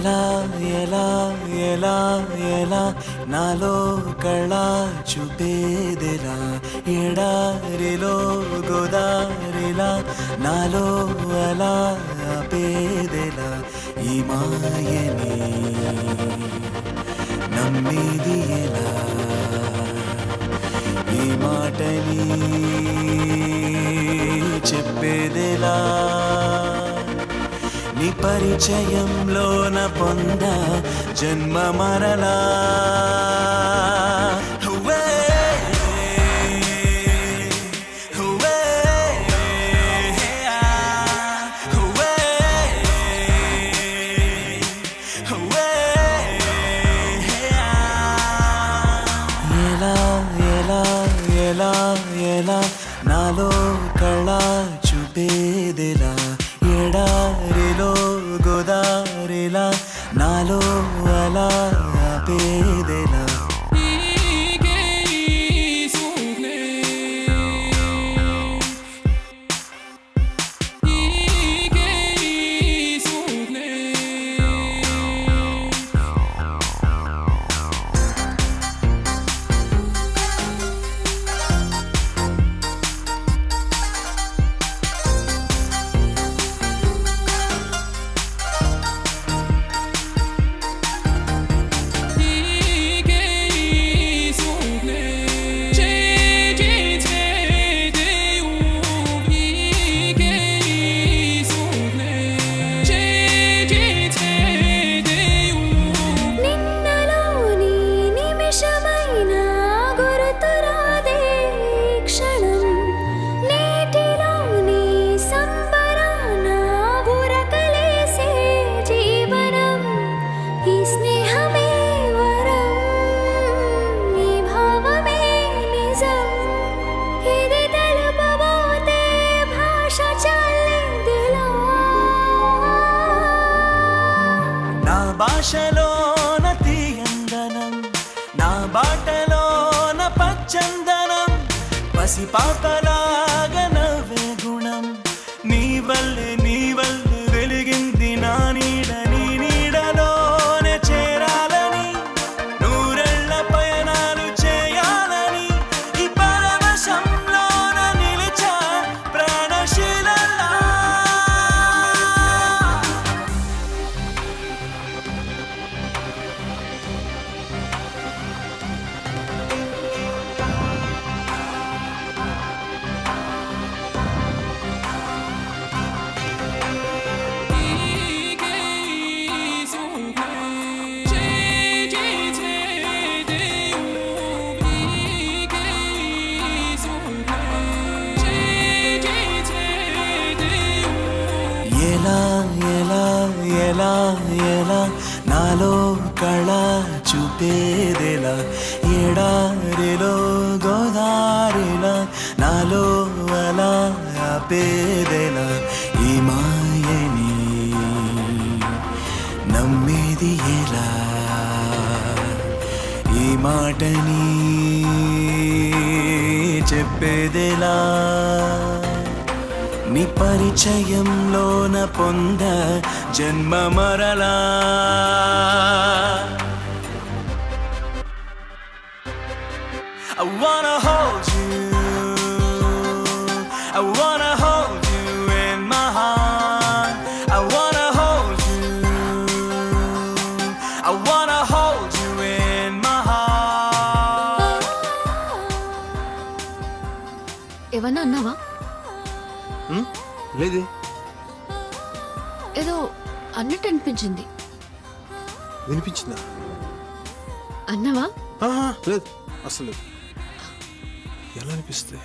ఎలా ఎలా ఎలా ఎలా నాలో కళ చూపేదిలా ఎడారిలో గోదారిలా నాలో అలా ఆపేదిలా ఈ మాయని నమ్మేది ఎలా ఈ మాటని చెప్పేదిలా నీ పరిచయంలోన పొంద జన్మ మరలా ఎలా ఎలా ఎలా ఎలా నాలో కళ చూపేదిలా ఎడారిలో గోదారిలా నాలో అలా ఆపేదిలా భాషలోన తీయందనం నా బాటలోన పచ్చందనం పసిపాపలాగా నవ్వే గుణం నీ వల్లే వెలిగింది నా నీడ నీ నీడలోనే చేరాలని నూరెళ్ళ పయనాలు చేయాలని ఈ పరవశంలోన నిలిచా ప్రాణశీలలా ఎలా ఎలా ఎలా ఎలా నాలో కళ చూపేదిలా ఎడారిలో గోదారిలా నాలో అలా ఆపేదిలా ఈ మాయని నమ్మేది ఎలా ఈ మాటని చెప్పేదిలా నీ పరిచయంలోన పొంద జన్మ మరలా I wanna hold you I wanna hold you in my heart I wanna hold you I wanna hold you in my heart ఏమన్నా అన్నావా? లేదే ఏదో అన్నట్టు అనిపించింది. వినిపించిందా? అన్నావా? లేదు అసలు ఎలా అనిపిస్తే